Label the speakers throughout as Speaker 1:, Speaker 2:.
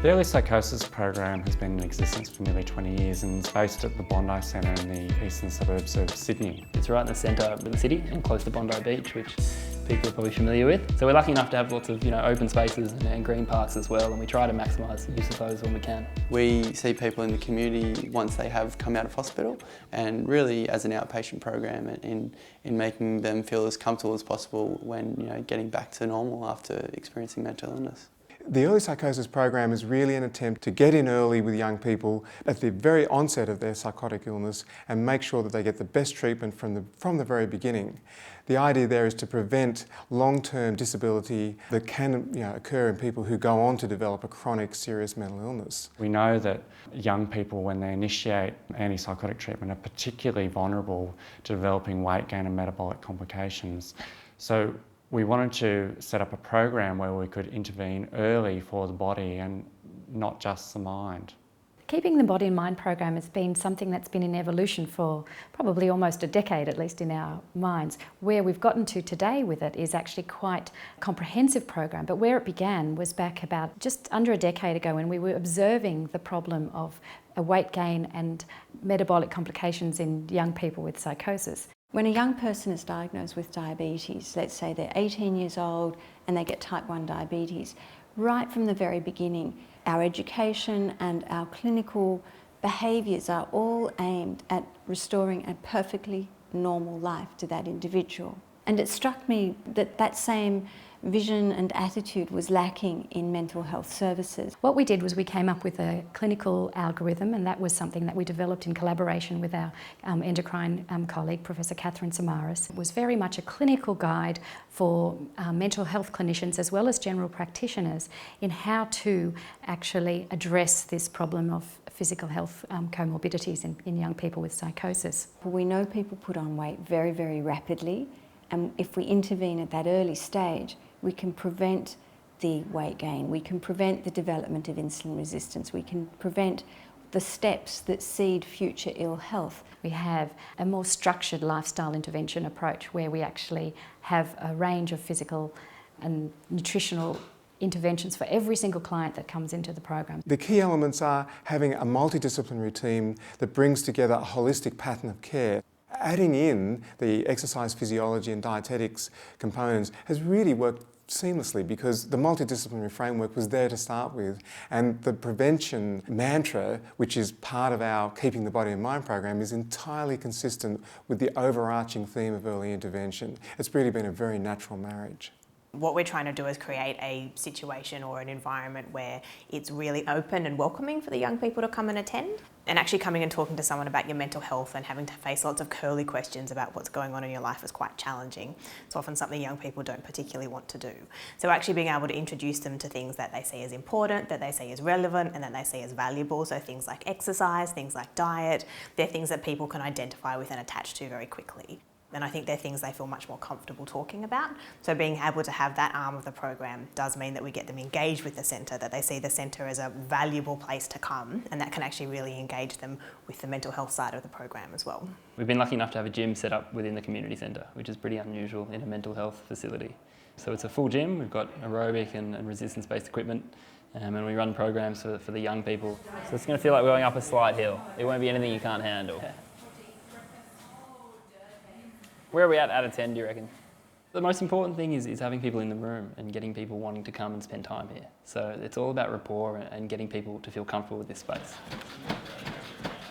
Speaker 1: The Early Psychosis program has been in existence for nearly 20 years and is based at the Bondi Centre in the eastern suburbs of Sydney.
Speaker 2: It's right in the centre of the city and close to Bondi Beach, which people are probably familiar with. So we're lucky enough to have lots of open spaces and green parks as well, and we try to maximise the use of those when we can.
Speaker 3: We see people in the community once they have come out of hospital, and really as an outpatient program in making them feel as comfortable as possible when getting back to normal after experiencing mental illness.
Speaker 4: The Early Psychosis program is really an attempt to get in early with young people at the very onset of their psychotic illness and make sure that they get the best treatment from the very beginning. The idea there is to prevent long-term disability that can occur in people who go on to develop a chronic serious mental illness.
Speaker 1: We know that young people, when they initiate antipsychotic treatment, are particularly vulnerable to developing weight gain and metabolic complications. So we wanted to set up a program where we could intervene early for the body and not just the mind.
Speaker 5: Keeping the Body and Mind program has been something that's been in evolution for probably almost a decade, at least in our minds. Where we've gotten to today with it is actually quite a comprehensive program, but where it began was back about just under a decade ago when we were observing the problem of a weight gain and metabolic complications in young people with psychosis.
Speaker 6: When a young person is diagnosed with diabetes, let's say they're 18 years old and they get type 1 diabetes, right from the very beginning, our education and our clinical behaviours are all aimed at restoring a perfectly normal life to that individual. And it struck me that that same vision and attitude was lacking in mental health services.
Speaker 5: What we did was we came up with a clinical algorithm, and that was something that we developed in collaboration with our endocrine colleague, Professor Catherine Samaras. It was very much a clinical guide for mental health clinicians as well as general practitioners in how to actually address this problem of physical health comorbidities in young people with psychosis.
Speaker 6: We know people put on weight very, very rapidly, and if we intervene at that early stage, we can prevent the weight gain, we can prevent the development of insulin resistance, we can prevent the steps that seed future ill health.
Speaker 5: We have a more structured lifestyle intervention approach where we actually have a range of physical and nutritional interventions for every single client that comes into the program.
Speaker 4: The key elements are having a multidisciplinary team that brings together a holistic pattern of care. Adding in the exercise physiology and dietetics components has really worked seamlessly because the multidisciplinary framework was there to start with, and the prevention mantra, which is part of our Keeping the Body and Mind program, is entirely consistent with the overarching theme of early intervention. It's really been a very natural marriage.
Speaker 7: What we're trying to do is create a situation or an environment where it's really open and welcoming for the young people to come and attend. And actually coming and talking to someone about your mental health and having to face lots of curly questions about what's going on in your life is quite challenging. It's often something young people don't particularly want to do. So actually being able to introduce them to things that they see as important, that they see as relevant, and that they see as valuable. So things like exercise, things like diet, they're things that people can identify with and attach to very quickly. And I think they're things they feel much more comfortable talking about. So being able to have that arm of the program does mean that we get them engaged with the centre, that they see the centre as a valuable place to come, and that can actually really engage them with the mental health side of the program as well.
Speaker 2: We've been lucky enough to have a gym set up within the community centre, which is pretty unusual in a mental health facility. So it's a full gym, we've got aerobic and resistance-based equipment, and we run programs for the young people. So it's going to feel like we're going up a slight hill. It won't be anything you can't handle. Where are we at out of 10, do you reckon? The most important thing is having people in the room and getting people wanting to come and spend time here. So it's all about rapport and getting people to feel comfortable with this space.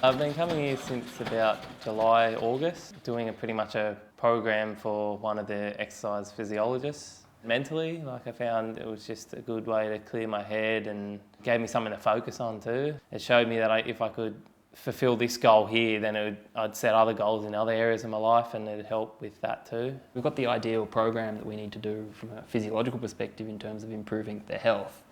Speaker 8: I've been coming here since about July, August, doing pretty much a program for one of the exercise physiologists. Mentally, I found it was just a good way to clear my head and gave me something to focus on too. It showed me that if I could fulfill this goal here, then I'd set other goals in other areas of my life, and it'd help with that too.
Speaker 2: We've got the ideal program that we need to do from a physiological perspective in terms of improving their health.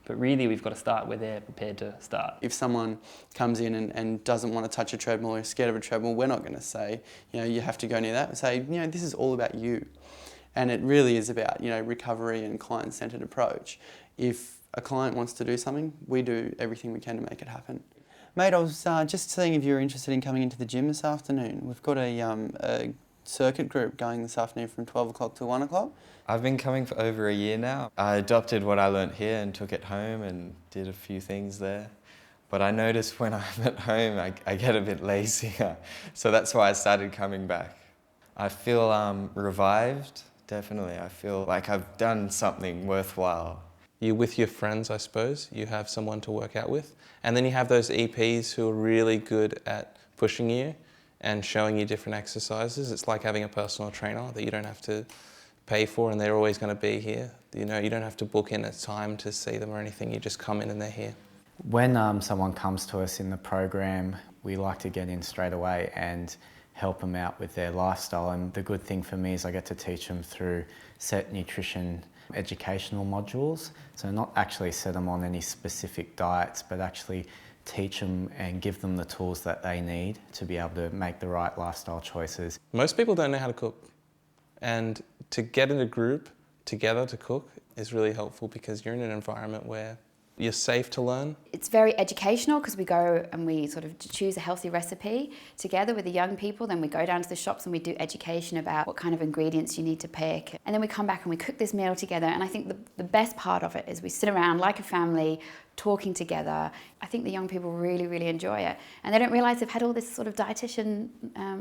Speaker 2: But really we've got to start where they're prepared to start.
Speaker 3: If someone comes in and doesn't want to touch a treadmill or is scared of a treadmill, we're not going to say, you have to go near that. We say, this is all about you. And it really is about, recovery and client-centred approach. If a client wants to do something, we do everything we can to make it happen. Mate, I was just seeing if you're interested in coming into the gym this afternoon. We've got a circuit group going this afternoon from 12 o'clock to 1 o'clock.
Speaker 9: I've been coming for over a year now. I adopted what I learnt here and took it home and did a few things there. But I notice when I'm at home, I get a bit lazier. So that's why I started coming back. I feel revived, definitely. I feel like I've done something worthwhile.
Speaker 10: You're with your friends, I suppose. You have someone to work out with. And then you have those EPs who are really good at pushing you and showing you different exercises. It's like having a personal trainer that you don't have to pay for, and they're always going to be here. You know, you don't have to book in a time to see them or anything. You just come in and they're here.
Speaker 11: When someone comes to us in the program, we like to get in straight away and help them out with their lifestyle. And the good thing for me is I get to teach them through set nutrition educational modules. So not actually set them on any specific diets, but actually teach them and give them the tools that they need to be able to make the right lifestyle choices.
Speaker 10: Most people don't know how to cook. And to get in a group together to cook is really helpful because you're in an environment where you're safe to learn.
Speaker 12: It's very educational because we go and we sort of choose a healthy recipe together with the young people. Then we go down to the shops and we do education about what kind of ingredients you need to pick. And then we come back and we cook this meal together. And I think the best part of it is we sit around like a family talking together. I think the young people really, really enjoy it. And they don't realise they've had all this sort of dietitian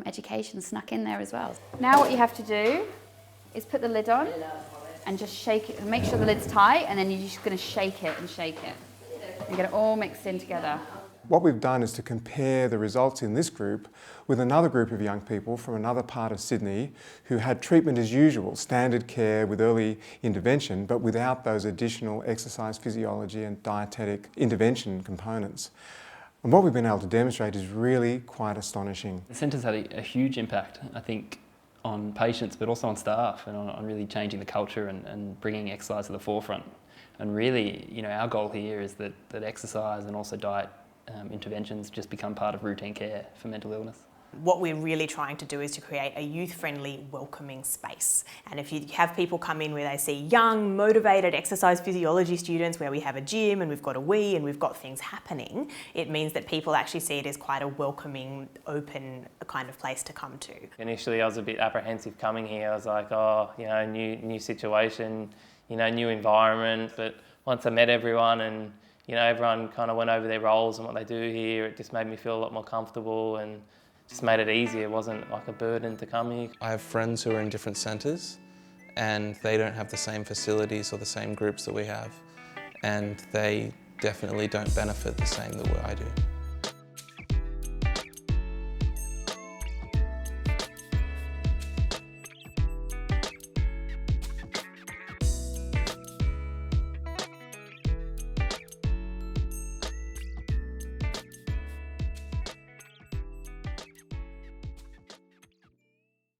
Speaker 12: education snuck in there as well. Now what you have to do is put the lid on and just shake it, and make sure the lid's tight, and then you're just going to shake it and get it all mixed in together.
Speaker 4: What we've done is to compare the results in this group with another group of young people from another part of Sydney who had treatment as usual, standard care with early intervention, but without those additional exercise physiology and dietetic intervention components. And what we've been able to demonstrate is really quite astonishing.
Speaker 2: The centre's had a huge impact, I think, on patients but also on staff, and on really changing the culture and bringing exercise to the forefront. And really, you know, our goal here is that exercise and also diet interventions just become part of routine care for mental illness.
Speaker 7: What we're really trying to do is to create a youth-friendly, welcoming space. And if you have people come in where they see young, motivated exercise physiology students, where we have a gym and we've got a Wii and we've got things happening, it means that people actually see it as quite a welcoming, open kind of place to come to.
Speaker 8: Initially I was a bit apprehensive coming here. I was like, oh, you know, new situation, you know, new environment. But once I met everyone and, you know, everyone kind of went over their roles and what they do here, it just made me feel a lot more comfortable and just made it easier. It wasn't like a burden to come here.
Speaker 10: I have friends who are in different centres and they don't have the same facilities or the same groups that we have, and they definitely don't benefit the same the way I do.